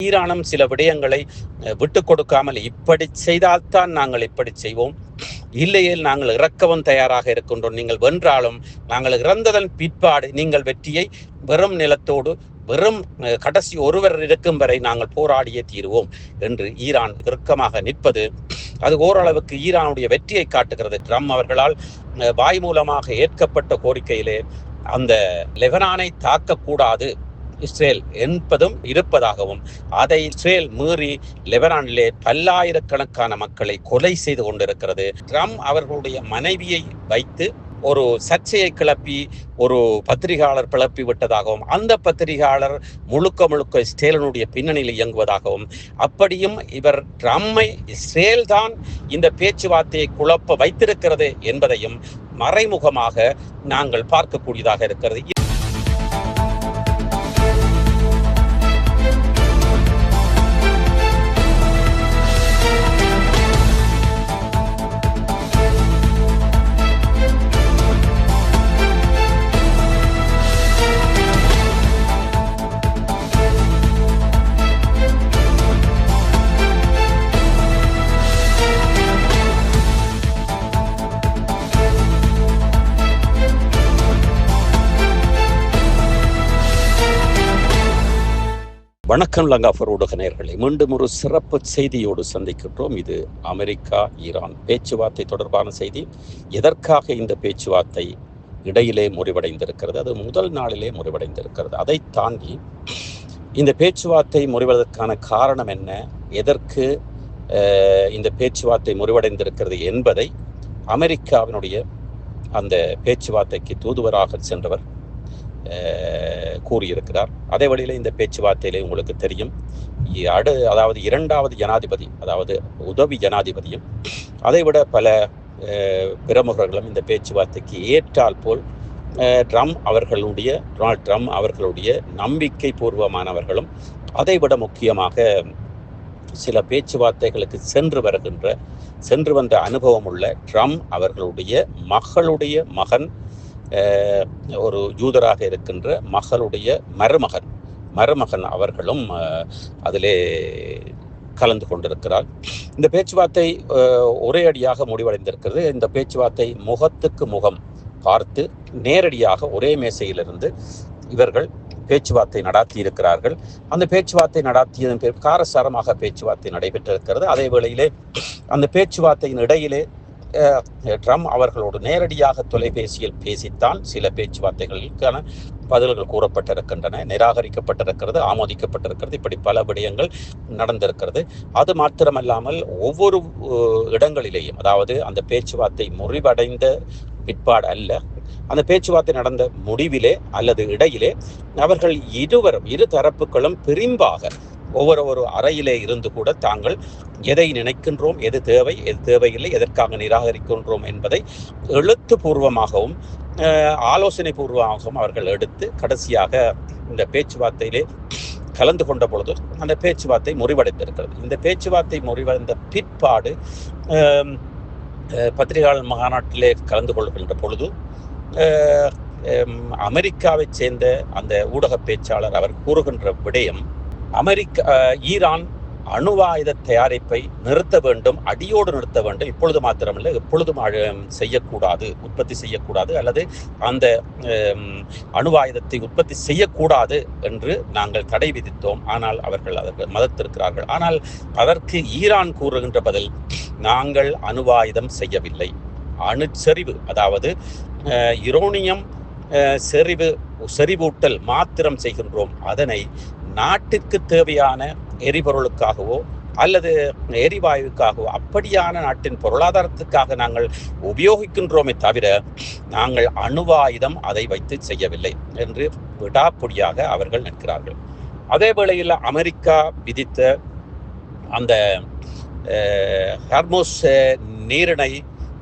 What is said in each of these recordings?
ஈரானும் சில விடயங்களை விட்டு கொடுக்காமல் இப்படி செய்தால்தான் நாங்கள் இப்படி செய்வோம், இல்லையேல் நாங்கள் இறக்கவும் தயாராக இருக்கின்றோம், நீங்கள் வென்றாலும் நாங்கள் இறந்ததன் பிற்பாடு நீங்கள் வெற்றியை வெறும் நிலத்தோடு வெறும் கடைசி ஒருவர் இருக்கும் வரை நாங்கள் போராடியே தீருவோம் என்று ஈரான் இறுக்கமாக நிற்பது அது ஓரளவுக்கு ஈரானுடைய வெற்றியை காட்டுகிறது. ட்ரம்ப் அவர்களால் வாய் மூலமாக ஏற்கப்பட்ட கோரிக்கையிலே அந்த லெபனானை தாக்கக்கூடாது இஸ்ரேல் என்பதும் இருப்பதாகவும், அதை இஸ்ரேல் மீறி லெபனானிலே பல்லாயிரக்கணக்கான மக்களை கொலை செய்து கொண்டிருக்கிறது. ட்ரம்ப் அவர்களுடைய மனைவியை வைத்து ஒரு சர்ச்சையை கிளப்பி ஒரு பத்திரிகையாளர் கிளப்பி விட்டதாகவும், அந்த பத்திரிகையாளர் முழுக்க இஸ்ரேலினுடைய பின்னணியில் இயங்குவதாகவும், அப்படியும் இவர் ட்ரம்மை இஸ்ரேல் தான் இந்த பேச்சுவார்த்தையை குழப்ப வைத்திருக்கிறது என்பதையும் மறைமுகமாக நாங்கள் பார்க்கக்கூடியதாக இருக்கிறது. வணக்கம் லங்காஃபர் ஊடக நேயர்களே, மீண்டும் ஒரு சிறப்பு செய்தியோடு சந்திக்கின்றோம். இது அமெரிக்கா ஈரான் பேச்சுவார்த்தை தொடர்பான செய்தி. எதற்காக இந்த பேச்சுவார்த்தை இடையிலே முறிவடைந்திருக்கிறது? அது முதல் நாளிலே முறிவடைந்திருக்கிறது. அதை தாண்டி இந்த பேச்சுவார்த்தை முறிவதற்கான காரணம் என்ன, எதற்கு இந்த பேச்சுவார்த்தை முறிவடைந்திருக்கிறது என்பதை அமெரிக்காவினுடைய அந்த பேச்சுவார்த்தைக்கு தூதுவராக சென்றவர் கூறியிருக்கிறார். அதே வழியில் இந்த பேச்சுவார்த்தையிலே உங்களுக்கு தெரியும், அதாவது இரண்டாவது ஜனாதிபதி, அதாவது உதவி ஜனாதிபதியும் அதைவிட பல பிரமுகர்களும் இந்த பேச்சுவார்த்தைக்கு ஏற்றால் போல் டொனால்ட் ட்ரம்ப் அவர்களுடைய நம்பிக்கை பூர்வமானவர்களும், அதைவிட முக்கியமாக சில பேச்சுவார்த்தைகளுக்கு சென்று வந்த அனுபவம் உள்ள ட்ரம்ப் அவர்களுடைய மகளுடைய மகன், ஒரு யூதராக இருக்கின்ற மகளுடைய மருமகன் அவர்களும் அதிலே கலந்து கொண்டிருக்கிறார். இந்த பேச்சுவார்த்தை ஒரே அடியாக முடிவடைந்திருக்கிறது. இந்த பேச்சுவார்த்தை முகத்துக்கு முகம் பார்த்து நேரடியாக ஒரே மேசையிலிருந்து இவர்கள் பேச்சுவார்த்தை நடத்தி இருக்கிறார்கள். அந்த பேச்சுவார்த்தை நடத்தியதன் பேர் காரசாரமாக பேச்சுவார்த்தை நடைபெற்றிருக்கிறது. அதே வேளையிலே அந்த பேச்சுவார்த்தையின் இடையிலே ட்ரம்ப் அவர்களோடு நேரடியாக தொலைபேசியில் பேசித்தான் சில பேச்சுவார்த்தைகளுக்கான பதில்கள் கூறப்பட்டிருக்கின்றன, நிராகரிக்கப்பட்டிருக்கிறது, ஆமோதிக்கப்பட்டிருக்கிறது. இப்படி பல விடயங்கள் நடந்திருக்கிறது. அது மாத்திரமல்லாமல் ஒவ்வொரு இடங்களிலேயும், அதாவது அந்த பேச்சுவார்த்தை முறிவடைந்த பிற்பாடு அல்ல, அந்த பேச்சுவார்த்தை நடந்த முடிவிலே அல்லது இடையிலே அவர்கள் இரு தரப்புகளும் பிரிம்பாக ஒவ்வொரு அறையிலே இருந்து கூட தாங்கள் எதை நினைக்கின்றோம், எது தேவை, எது தேவையில்லை, எதற்காக நிராகரிக்கின்றோம் என்பதை எழுத்துப்பூர்வமாகவும் ஆலோசனை பூர்வமாகவும் அவர்கள் எடுத்து கடைசியாக இந்த பேச்சுவார்த்தையிலே கலந்து கொண்ட பொழுது அந்த பேச்சுவார்த்தை முறிவடைந்திருக்கிறது. இந்த பேச்சுவார்த்தை முறிவடைந்த பிற்பாடு பத்திரிகையாளர் மாநாட்டிலே கலந்து கொள்கின்ற பொழுது அமெரிக்காவை சேர்ந்த அந்த ஊடக பேச்சாளர் அவர் கூறுகின்ற விடயம், ஈரான் அணுவாயுத தயாரிப்பை நிறுத்த வேண்டும், அடியோடு நிறுத்த வேண்டும், இப்பொழுது மாத்திரமல்ல எப்பொழுதும் செய்யக்கூடாது, உற்பத்தி செய்யக்கூடாது, அல்லது அந்த அணுவாயுதத்தை உற்பத்தி செய்யக்கூடாது என்று நாங்கள் தடை விதித்தோம். ஆனால் அவர்கள் அதற்கு மறுத்திருக்கிறார்கள். ஆனால் அதற்கு ஈரான் கூறுகின்ற பதில், நாங்கள் அணுவாயுதம் செய்யவில்லை, அணுச்செறிவு, அதாவது யுரேனியம் செறிவூட்டல் மாத்திரம் செய்கின்றோம். அதனை நாட்டிற்கு தேவையான எரிபொருளுக்காகவோ அல்லது எரிவாயுக்காகவோ அப்படியான நாட்டின் பொருளாதாரத்துக்காக நாங்கள் உபயோகிக்கின்றோமே தவிர நாங்கள் அணுவாயுதம் அதை வைத்து செய்யவில்லை என்று விடாப்பிடியாக அவர்கள் நிற்கிறார்கள். அதே வேளையில் அமெரிக்கா விதித்த அந்த ஹார்மோஸ் நீரிணை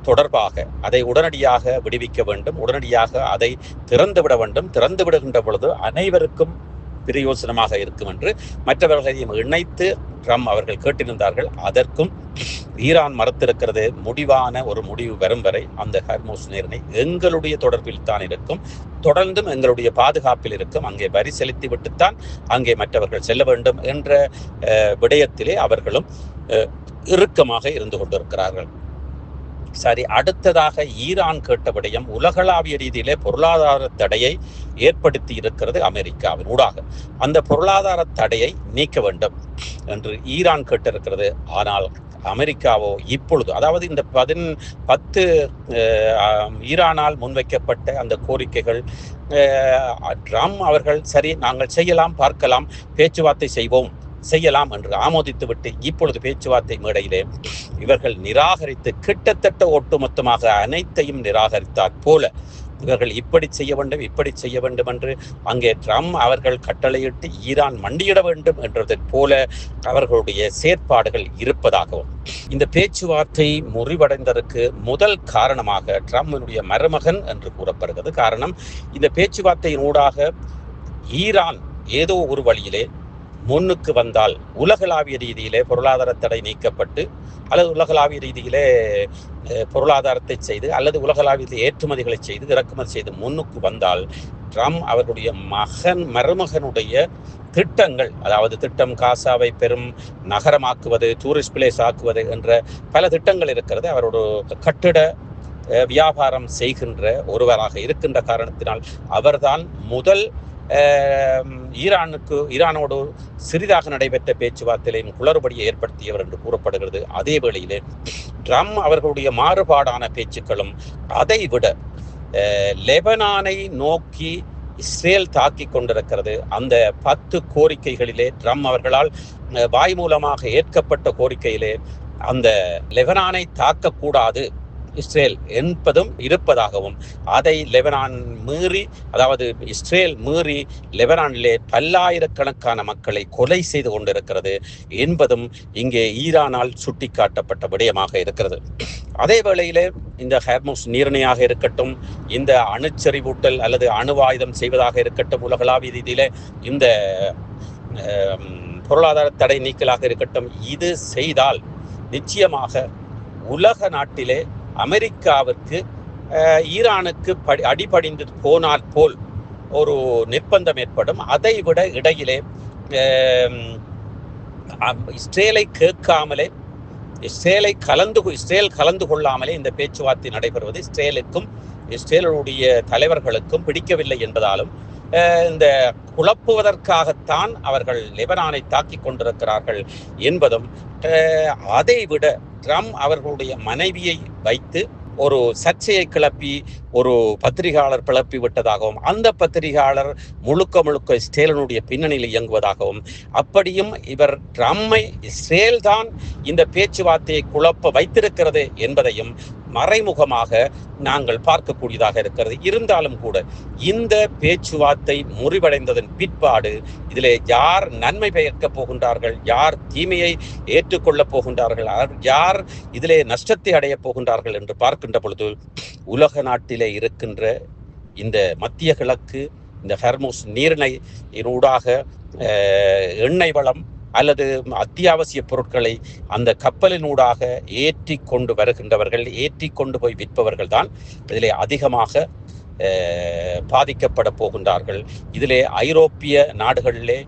தொடர்பாக அதை உடனடியாக விடுவிக்க வேண்டும், உடனடியாக அதை திறந்துவிட வேண்டும், திறந்து விடுகின்ற பொழுது அனைவருக்கும் பிரயோசனமாக இருக்கும் என்று மற்றவர்களையும் இணைத்து ட்ரம்ப் அவர்கள் கேட்டிருந்தார்கள். அதற்கும் ஈரான் மறுத்திருக்கிறது. முடிவான ஒரு முடிவு வரும் வரை அந்த ஹர்மோஸ் நீரிணை எங்களுடைய தொடர்பில் தான் இருக்கும், தொடர்ந்தும் எங்களுடைய பாதுகாப்பில் இருக்கும், அங்கே வரி செலுத்தி விட்டுத்தான் அங்கே மற்றவர்கள் செல்ல வேண்டும் என்ற விடயத்திலே அவர்களும் இறுக்கமாக இருந்து கொண்டிருக்கிறார்கள். சரி, அடுத்ததாக ஈரான் கேட்ட விடயம் உலகளாவிய ரீதியிலே பொருளாதார தடையை ஏற்படுத்தி இருக்கிறது அமெரிக்காவின் ஊடாக. அந்த பொருளாதார தடையை நீக்க வேண்டும் என்று ஈரான் கேட்டிருக்கிறது. ஆனால் அமெரிக்காவோ இப்பொழுது, அதாவது இந்த 10 ஈரானால் முன்வைக்கப்பட்ட அந்த கோரிக்கைகள் ட்ரம்ப் அவர்கள் சரி நாங்கள் செய்யலாம், பார்க்கலாம், பேச்சுவார்த்தை செய்யலாம் என்று ஆமோதித்துவிட்டு இப்பொழுது பேச்சுவார்த்தை மேடையிலே இவர்கள் நிராகரித்து கிட்டத்தட்ட ஒட்டுமொத்தமாக அனைத்தையும் நிராகரித்தார் போல இவர்கள் இப்படி செய்ய வேண்டும் என்று அங்கே ட்ரம்ப் அவர்கள் கட்டளையிட்டு ஈரான் மண்டியிட வேண்டும் என்றதை போல அவர்களுடைய செயற்பாடுகள் இருப்பதாகவும் இந்த பேச்சுவார்த்தை முறிவடைந்ததற்கு முதல் காரணமாக ட்ரம்பினுடைய மருமகன் என்று கூறப்படுகிறது. காரணம், இந்த பேச்சுவார்த்தையின் ஊடாக ஈரான் ஏதோ ஒரு வழியிலே முன்னுக்கு வந்தால் உலகளாவிய ரீதியிலே பொருளாதார தடை நீக்கப்பட்டு அல்லது உலகளாவிய ரீதியிலே பொருளாதாரத்தை செய்து அல்லது உலகளாவிய ஏற்றுமதிகளை செய்து இறக்குமதி செய்து முன்னுக்கு வந்தால் ட்ரம்ப் அவர்களுடைய மருமகனுடைய திட்டங்கள், அதாவது திட்டம் காசாவை பெரும் நகரமாக்குவது, டூரிஸ்ட் பிளேஸ் ஆக்குவது என்ற பல திட்டங்கள் இருக்கிறது. அவரோட கட்டிட வியாபாரம் செய்கின்ற ஒருவராக இருக்கின்ற காரணத்தினால் அவர்தான் முதல் ஈரானோடு சிறிதாக நடைபெற்ற பேச்சுவார்த்தையிலையும் குளறுபடியை ஏற்படுத்தியவர் என்று கூறப்படுகிறது. அதே வேளையிலே ட்ரம்ப் அவர்களுடைய மாறுபாடான பேச்சுக்களும் அதை விட லெபனானை நோக்கி இஸ்ரேல் தாக்கி கொண்டிருக்கிறது. அந்த 10 கோரிக்கைகளிலே ட்ரம்ப் அவர்களால் வாய் மூலமாக ஏற்கப்பட்ட கோரிக்கையிலே அந்த லெபனானை தாக்கக்கூடாது இஸ்ரேல் என்பதும் இருப்பதாகவும் அதை லெபனான் மீறி, அதாவது இஸ்ரேல் மீறி லெபனானிலே பல்லாயிரக்கணக்கான மக்களை கொலை செய்து கொண்டிருக்கிறது என்பதும் இங்கே ஈரானால் சுட்டிக்காட்டப்பட்ட விடயமாக இருக்கிறது. அதே வேளையிலே இந்த ஹர்மோஸ் நீரிணையாக இருக்கட்டும், இந்த அணுச்செறிவூட்டல் அல்லது அணுவாயுதம் செய்வதாக இருக்கட்டும், உலகளாவிய ரீதியிலே இந்த பொருளாதார தடை நீக்கலாக இருக்கட்டும், இது செய்தால் நிச்சயமாக உலக நாட்டிலே அமெரிக்காவிற்கு ஈரானுக்கு அடிபடிந்து போனால் போல் ஒரு நிர்பந்தம் ஏற்படும். அதை விட இடையிலே இஸ்ரேலை கேட்காமலே இஸ்ரேல் கலந்து கொள்ளாமலே இந்த பேச்சுவார்த்தை நடைபெறுவது இஸ்ரேலுடைய தலைவர்களுக்கும் பிடிக்கவில்லை என்பதாலும் இந்த குழப்புவதற்காகத்தான் அவர்கள் லெபனானை தாக்கிக் கொண்டிருக்கிறார்கள் என்பதும், அதை விட ட்ரம்ப் அவர்களுடைய மனைவியை வைத்து ஒரு சர்ச்சையை கிளப்பி ஒரு பத்திரிகையாளர் கிளப்பி விட்டதாகவும், அந்த பத்திரிகையாளர் முழுக்க இஸ்ரேலினுடைய பின்னணியில் இயங்குவதாகவும், அப்படியும் இவர் ட்ரம்மை இஸ்ரேல் தான் இந்த பேச்சுவார்த்தையை குழப்ப வைத்திருக்கிறது என்பதையும் மறைமுகமாக நாங்கள் பார்க்கக்கூடியதாக இருக்கிறது. இருந்தாலும் கூட இந்த பேச்சுவார்த்தை முறிவடைந்ததன் பிற்பாடு இதிலே யார் நன்மை பயக்கப் போகின்றார்கள், யார் தீமையை ஏற்றுக்கொள்ளப் போகின்றார்கள், யார் இதிலே நஷ்டத்தை அடையப் போகின்றார்கள் என்று பார்க்கின்ற பொழுது உலக நாட்டிலே இருக்கின்ற இந்த மத்திய கிழக்கு இந்த ஹர்மோஸ் நீரிணையினூடாக எண்ணெய் வளம் அல்லது அத்தியாவசிய பொருட்களை அந்த கப்பலினூடாக ஏற்றி கொண்டு வருகின்றவர்கள், ஏற்றி கொண்டு போய் விற்பவர்கள் தான் இதிலே அதிகமாக பாதிக்கப்பட போகின்றார்கள். இதிலே ஐரோப்பிய நாடுகளிலே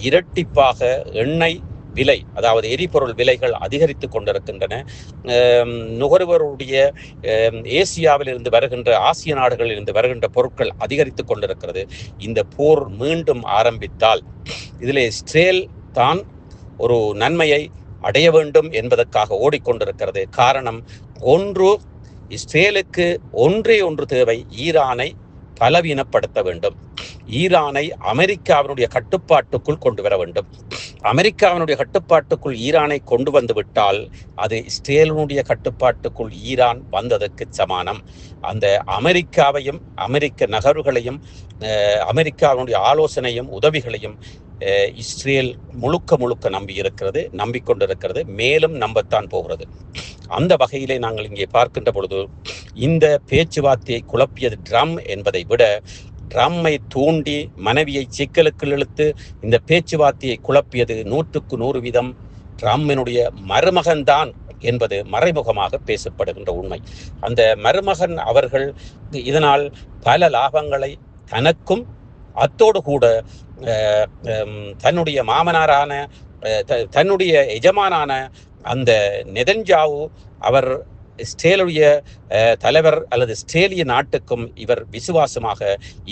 இரட்டிப்பாக எண்ணெய் விலை, அதாவது எரிபொருள் விலைகள் அதிகரித்து கொண்டிருக்கின்றன. நுகர்வோருடைய ஏசியாவில் இருந்து வருகின்ற, ஆசிய நாடுகளில் இருந்து வருகின்ற பொருட்கள் அதிகரித்து கொண்டிருக்கிறது. இந்த போர் மீண்டும் ஆரம்பித்தால் இதிலே இஸ்ரேல் தான் ஒரு நன்மையை அடைய வேண்டும் என்பதற்காக ஓடிக்கொண்டிருக்கிறது. காரணம், இஸ்ரேலுக்கு ஒன்றே தேவை, ஈரானை பலவீனப்படுத்த வேண்டும், ஈரானை அமெரிக்காவினுடைய கட்டுப்பாட்டுக்குள் கொண்டு வர வேண்டும். அமெரிக்காவினுடைய கட்டுப்பாட்டுக்குள் ஈரானை கொண்டு வந்து விட்டால் அது இஸ்ரேலினுடைய கட்டுப்பாட்டுக்குள் ஈரான் வந்ததற்கு சமானம். அந்த அமெரிக்காவையும் அமெரிக்க நகர்வுகளையும் அமெரிக்காவினுடைய ஆலோசனையும் உதவிகளையும் இஸ்ரேல் முழுக்க நம்பிக்கொண்டிருக்கிறது, மேலும் நம்பத்தான் போகிறது. அந்த வகையிலே நாங்கள் இங்கே பார்க்கின்ற பொழுது இந்த பேச்சுவார்த்தையை குழப்பியது ட்ரம்ப் என்பதை விட ட்ரம்மை தூண்டி மனைவியை சிக்கலுக்கு இழுத்து இந்த பேச்சுவார்த்தையை குழப்பியது 100% ட்ரம்பினுடைய மருமகன்தான் என்பது மறைமுகமாக பேசப்படுகின்ற உண்மை. அந்த மருமகன் அவர்கள் இதனால் பல லாபங்களை தனக்கும் அத்தோடு கூட தன்னுடைய மாமனாரான தன்னுடைய எஜமானான அந்த நெதன்யாகு அவர் இஸ்ரேலுடைய தலைவர் அல்லது இஸ்ரேலிய நாட்டுக்கும் இவர் விசுவாசமாக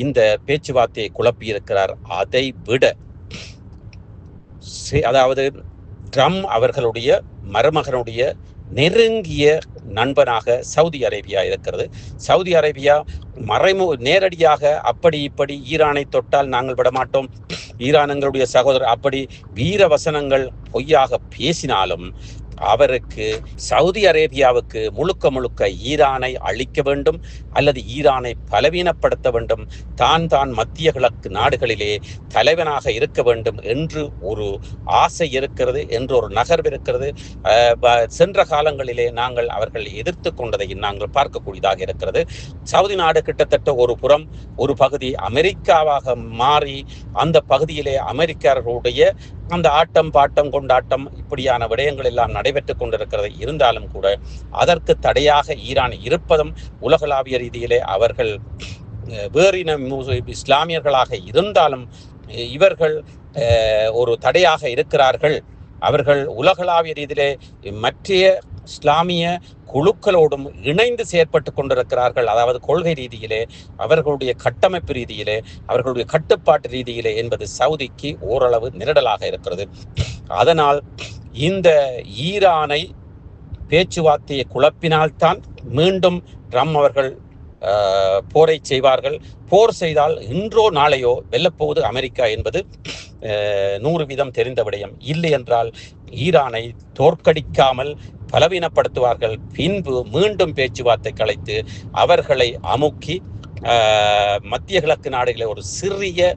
இந்த பேச்சுவார்த்தையை குழப்பியிருக்கிறார். அதை விட அதாவது ட்ரம்ப் அவர்களுடைய மருமகனுடைய நெருங்கிய நண்பனாக சவுதி அரேபியா இருக்கிறது. சவுதி அரேபியா நேரடியாக அப்படி இப்படி ஈரானை தொட்டால் நாங்கள் விடமாட்டோம், ஈரான் எங்களுடைய சகோதரர், அப்படி வீர வசனங்கள் பொய்யாக பேசினாலும் அவருக்கு சவுதி அரேபியாவுக்கு முழுக்க முழுக்க ஈரானை அழிக்க வேண்டும் அல்லது ஈரானை பலவீனப்படுத்த வேண்டும், தான் மத்திய கிழக்கு நாடுகளிலே தலைவனாக இருக்க வேண்டும் என்று ஒரு ஆசை இருக்கிறது, என்று ஒரு நகர்வு இருக்கிறது. சென்ற காலங்களிலே நாங்கள் அவர்கள் எதிர்த்து கொண்டதை நாங்கள் பார்க்கக்கூடியதாக இருக்கிறது. சவுதி நாடு கிட்டத்தட்ட ஒரு புறம் ஒரு பகுதி அமெரிக்காவாக மாறி அந்த பகுதியிலே அமெரிக்கர்களுடைய அந்த ஆட்டம் பாட்டம் கொண்டாட்டம் இப்படியான விடயங்கள் எல்லாம் நடைபெற்றுக் கொண்டிருக்கிறது. இருந்தாலும் கூட அதற்கு தடையாக ஈரான் இருப்பதும் உலகளாவிய ரீதியிலே அவர்கள் வேறின இஸ்லாமியர்களாக இருந்தாலும் இவர்கள் ஒரு தடையாக இருக்கிறார்கள். அவர்கள் உலகளாவிய ரீதியிலே மற்ற இஸ்லாமிய குழுக்களோடும் இணைந்து செயற்பட்டு கொண்டிருக்கிறார்கள். அதாவது கொள்கை ரீதியிலே, அவர்களுடைய கட்டமைப்பு ரீதியிலே, அவர்களுடைய கட்டுப்பாட்டு ரீதியிலே என்பது சவுதிக்கு ஓரளவு நெருடலாக இருக்கிறது. அதனால் இந்த ஈரானை பேச்சுவார்த்தையை குழப்பினால்தான் மீண்டும் ட்ரம்ப் அவர்கள் போரை செய்வார்கள். போர் செய்தால் இன்றோ நாளையோ வெல்லப்போவது அமெரிக்கா என்பது 100% தெரிந்த விடயம். இல்லை என்றால் ஈரானை தோற்கடிக்காமல் பலவீனப்படுத்துவார்கள். பின்பு மீண்டும் பேச்சுவார்த்தை கலைத்து அவர்களை அமுக்கி மத்திய கிழக்கு நாடுகளை ஒரு சிறிய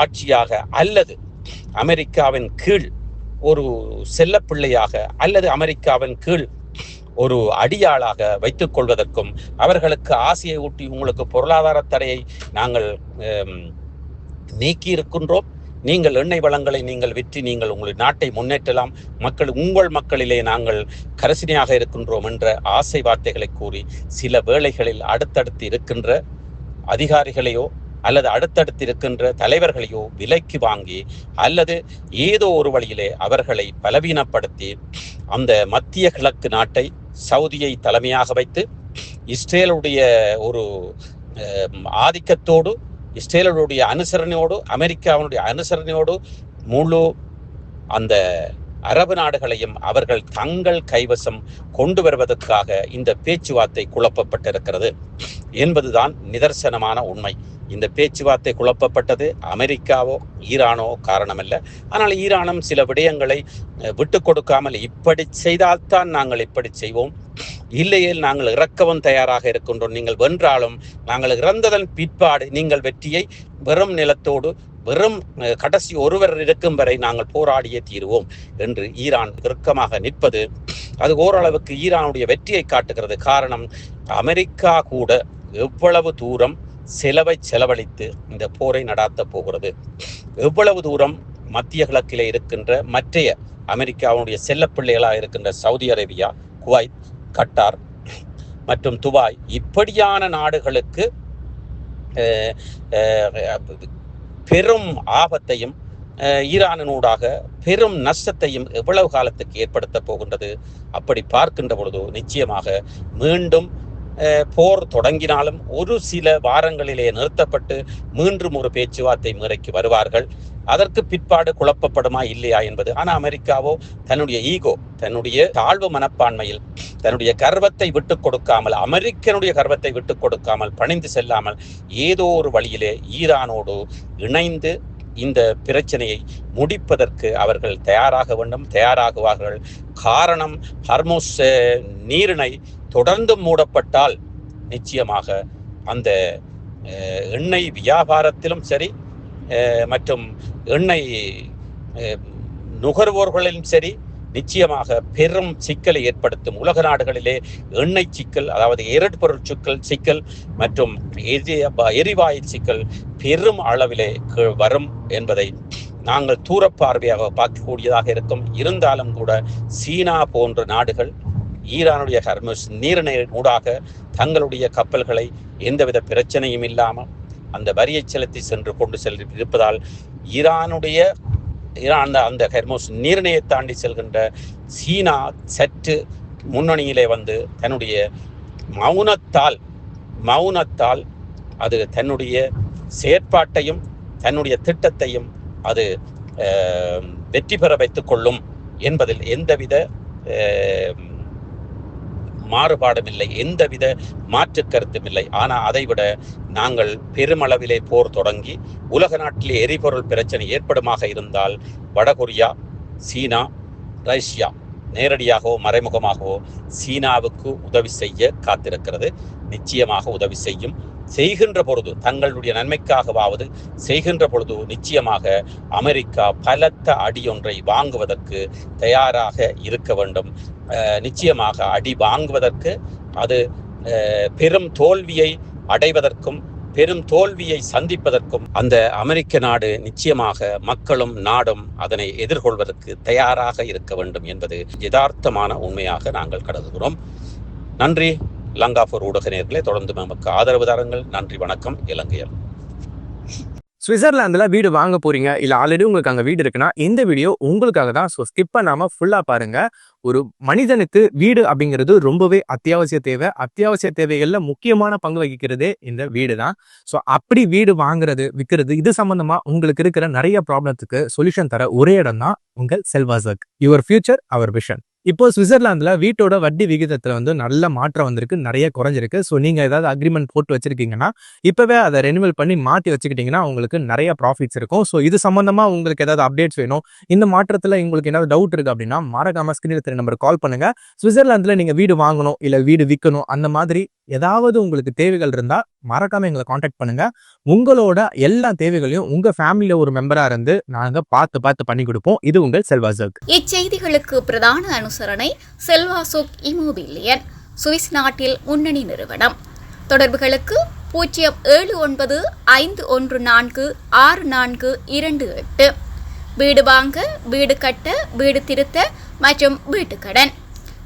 ஆட்சியாக அல்லது அமெரிக்காவின் கீழ் ஒரு செல்லப்பிள்ளையாக அல்லது அமெரிக்காவின் கீழ் ஒரு அடியாளாக வைத்துக் கொள்வதற்கும் அவர்களுக்கு ஆசையை ஊட்டி உங்களுக்கு பொருளாதார தடையை நாங்கள் நீக்கி இருக்கின்றோம், நீங்கள் எண்ணெய் வளங்களை நீங்கள் விற்று நீங்கள் உங்களுடைய நாட்டை முன்னேற்றலாம், உங்கள் மக்களிலே நாங்கள் கரசினியாக இருக்கின்றோம் என்ற ஆசை வார்த்தைகளை கூறி சில வேளைகளில் அடுத்தடுத்து இருக்கின்ற அதிகாரிகளையோ அல்லது அடுத்தடுத்து இருக்கின்ற தலைவர்களையோ விலைக்கு வாங்கி அல்லது ஏதோ ஒரு வழியிலே அவர்களை பலவீனப்படுத்தி அந்த மத்திய கிழக்கு நாட்டை சவுதியை தலைமையாக வைத்து இஸ்ரேலுடைய ஒரு ஆதிக்கத்தோடு, இஸ்ரேலுடைய அனுசரணையோடு, அமெரிக்காவினுடைய அனுசரணையோடு முழு அந்த அரபு நாடுகளையும் அவர்கள் தங்கள் கைவசம் கொண்டு வருவதற்காக இந்த பேச்சுவார்த்தை குழப்பப்பட்டிருக்கிறது என்பதுதான் நிதர்சனமான உண்மை. இந்த பேச்சுவார்த்தை குழப்பப்பட்டது அமெரிக்காவோ ஈரானோ காரணமல்ல. ஆனால் ஈரானும் சில விடயங்களை விட்டு கொடுக்காமல் இப்படி செய்தால்தான் நாங்கள் இப்படி செய்வோம், இல்லையேல் நாங்கள் இறக்கவும் தயாராக இருக்கின்றோம், நீங்கள் வென்றாலும் நாங்கள் இறந்ததன் பிற்பாடு நீங்கள் வெற்றியை வெறும் நிலத்தோடு வெறும் கடைசி ஒருவர் இருக்கும் வரை நாங்கள் போராடியே தீருவோம் என்று ஈரான் இறுக்கமாக நிற்பது அது ஓரளவுக்கு ஈரானுடைய வெற்றியை காட்டுகிறது. காரணம், அமெரிக்கா கூட எவ்வளவு தூரம் செலவழித்து இந்த போரை நடாத்த போகிறது, எவ்வளவு தூரம் மத்திய கிழக்கிலே இருக்கின்ற மற்றைய அமெரிக்காவுடைய செல்லப்பிள்ளைகளாக இருக்கின்ற சவுதி அரேபியா, குவைத், கட்டார் மற்றும் துபாய் இப்படியான நாடுகளுக்கு பெரும் ஆபத்தையும் ஈரானினூடாக பெரும் நஷ்டத்தையும் எவ்வளவு காலத்துக்கு ஏற்படுத்த போகின்றது. அப்படி பார்க்கின்ற பொழுது நிச்சயமாக மீண்டும் போர் தொடங்கினாலும் ஒரு சில வாரங்களிலே நிறுத்தப்பட்டு மீண்டும் ஒரு பேச்சுவார்த்தை முறைக்கு வருவார்கள். அதற்கு பிற்பாடு குழப்பப்படுமா இல்லையா என்பது. ஆனால் அமெரிக்காவோ தன்னுடைய ஈகோ, தன்னுடைய தாழ்வு மனப்பான்மையில் தன்னுடைய கர்வத்தை விட்டுக் கொடுக்காமல், அமெரிக்கனுடைய கர்வத்தை விட்டுக் கொடுக்காமல், பணிந்து செல்லாமல் ஏதோ ஒரு வழியிலே ஈரானோடு இணைந்து இந்த பிரச்சனையை முடிப்பதற்கு அவர்கள் தயாராக வேண்டும், தயாராகுவார்கள். காரணம், ஹர்முஸ் நீரிணை தொடர்ந்து மூடப்பட்டால் நிச்சயமாக அந்த எண்ணெய் வியாபாரத்திலும் சரி மற்றும் எண்ணெய் நுகர்வோர்களிலும் சரி நிச்சயமாக பெரும் சிக்கலை ஏற்படுத்தும். உலக நாடுகளிலே எண்ணெய் சிக்கல், அதாவது எரிபொருள் சிக்கல் மற்றும் எரிவாயு சிக்கல் பெரும் அளவிலே வரும் என்பதை நாங்கள் தூரப்பார்வையாக பார்க்கக்கூடியதாக இருக்கும். இருந்தாலும் கூட சீனா போன்ற நாடுகள் ஈரானுடைய ஹர்முஸ் நீரிணை ஊடாக தங்களுடைய கப்பல்களை எந்தவித பிரச்சனையும் இல்லாமல் அந்த வரியை செலுத்தி சென்று கொண்டு இருப்பதால் ஈரான் அந்த ஹெர்முஸ் நீரிணையை தாண்டி செல்கின்ற சீனா சற்று முன்னணியிலே வந்து தன்னுடைய மௌனத்தால் அது தன்னுடைய செயற்பாட்டையும் தன்னுடைய திட்டத்தையும் அது வெற்றி பெற வைத்துக் கொள்ளும் என்பதில் எந்தவித மாறுபாடும் இல்லை, எந்தவித மாற்று கருத்தும் இல்லை. ஆனால் அதைவிட நாங்கள் பெருமளவிலே போர் தொடங்கி உலக நாட்டிலே எரிபொருள் பிரச்சனை ஏற்படுமாக இருந்தால் வடகொரியா, சீனா, ரஷ்யா நேரடியாகவோ மறைமுகமாகவோ சீனாவுக்கு உதவி செய்ய காத்திருக்கிறது. நிச்சயமாக உதவி செய்கின்ற பொழுது தங்களுடைய நன்மைக்காகவாவது செய்கின்ற பொழுது நிச்சயமாக அமெரிக்கா பலத்த அடியொன்றை வாங்குவதற்கு தயாராக இருக்க வேண்டும். நிச்சயமாக அடி வாங்குவதற்கு அது பெரும் தோல்வியை அடைவதற்கும் பெரும் தோல்வியை சந்திப்பதற்கும் அந்த அமெரிக்க நாடு நிச்சயமாக மக்களும் நாடும் அதனை எதிர்கொள்வதற்கு தயாராக இருக்க வேண்டும் என்பது யதார்த்தமான உண்மையாக நாங்கள் கருதுகிறோம். நன்றி. லங்காபூர் ஊடக நேயர்களே, தொடர்ந்து நமக்கு ஆதரவு தாருங்கள். நன்றி, வணக்கம். இலங்கையர். சுவிட்சர்லாந்துல வீடு வாங்க போறீங்க, இல்ல ஆல்ரெடி உங்களுக்கு அங்க வீடு இருக்குன்னா இந்த வீடியோ உங்களுக்காக தான். ஸோ ஸ்கிப் பண்ணாம ஃபுல்லா பாருங்க. ஒரு மனிதனுக்கு வீடு அப்படிங்கிறது ரொம்பவே அத்தியாவசிய தேவை. அத்தியாவசிய தேவைகள்ல முக்கியமான பங்கு வகிக்கிறதே இந்த வீடு தான். ஸோ அப்படி வீடு வாங்குறது, விற்கிறது, இது சம்பந்தமா உங்களுக்கு இருக்கிற நிறைய ப்ராப்ளத்துக்கு சொல்யூஷன் தர ஒரே இடம் தான் உங்கள் செல்வாசக். Your future our vision. இப்போ சுவிட்சர்லாந்துல வீட்டோட வட்டி விகிதத்துல வந்து நல்ல மாற்றம் வந்திருக்கு, நிறைய குறைஞ்சிருக்கு. ஸோ நீங்க ஏதாவது அக்ரிமெண்ட் போட்டு வச்சிருக்கீங்கன்னா இப்பவே அதை ரெனிவல் பண்ணி மாற்றி வச்சுக்கிட்டீங்கன்னா உங்களுக்கு நிறைய ப்ராஃபிட்ஸ் இருக்கும். ஸோ இது சம்பந்தமா உங்களுக்கு ஏதாவது அப்டேட்ஸ் வேணும், இந்த மாற்றத்துல உங்களுக்கு ஏதாவது டவுட் இருக்கு அப்படின்னா மறக்காம ஸ்கிரீன்ல தெரிய நம்பர் கால் பண்ணுங்க. சுவிட்சர்லாந்துல நீங்க வீடு வாங்கணும் இல்ல வீடு விற்கணும், அந்த மாதிரி ஏதாவது உங்களுக்கு தேவைகள் இருந்தா மறக்காம எங்களை கான்டாக்ட் பண்ணுங்க. உங்களோட எல்லா தேவைகளையும் உங்க ஃபேமிலியில ஒரு மெம்பரா இருந்து நாங்க பார்த்து பண்ணி கொடுப்போம். இது உங்கள் செல்வாசக். இச்செய்திகளுக்கு பிரதான அனுசரணை செல்வாசோக் இமோபிலியன், சுவிஸ் நாட்டில் முன்னணி நிறுவனம். தொடர்புகளுக்கு 0795146428. வீடு வாங்க, வீடு கட்ட, வீடு திருத்த மற்றும் வீட்டு கடன்.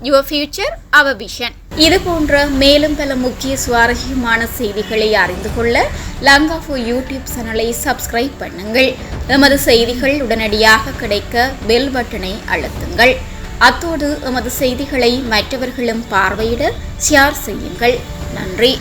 Your future our vision. இது போன்ற மேலும் பல முக்கிய சுவாரஸ்யமான செய்திகளை அறிந்து கொள்ள லங்காபூர் யூடியூப் சேனலை சப்ஸ்கிரைப் பண்ணுங்கள். எமது செய்திகள் உடனடியாக கிடைக்க பெல் பட்டனை அழுத்துங்கள். அத்தோடு எமது செய்திகளை மற்றவர்களும் பார்வையிட ஷேர் செய்யுங்கள். நன்றி.